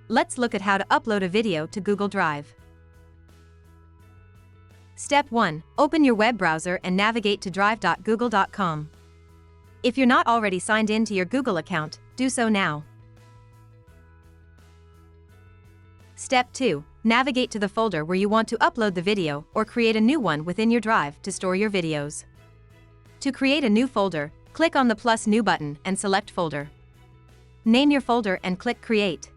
let's look at how to upload a video to Google Drive. Step 1. Open your web browser and navigate to drive.google.com. If you're not already signed in to your Google account, do so now. Step 2. Navigate to the folder where you want to upload the video or create a new one within your Drive to store your videos. To create a new folder, click on the plus new button and select folder. Name your folder and click Create.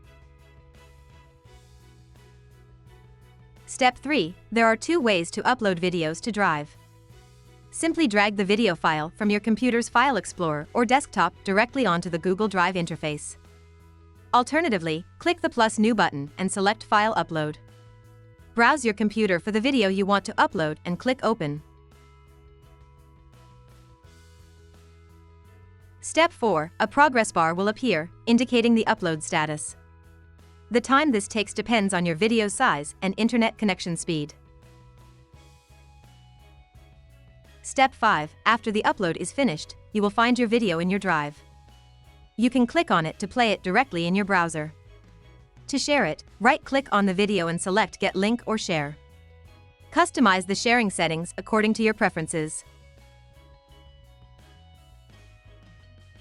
Step 3. There are two ways to upload videos to Drive. Simply drag the video file from your computer's File Explorer or desktop directly onto the Google Drive interface. Alternatively, click the plus new button and select File Upload. Browse your computer for the video you want to upload and click Open. Step 4. A progress bar will appear, indicating the upload status. The time this takes depends on your video size and internet connection speed. Step 5. After the upload is finished, you will find your video in your Drive. You can click on it to play it directly in your browser. To share it, right-click on the video and select Get Link or Share. Customize the sharing settings according to your preferences.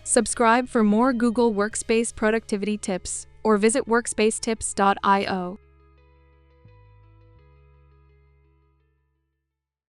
Subscribe for more Google Workspace productivity tips or visit workspacetips.io.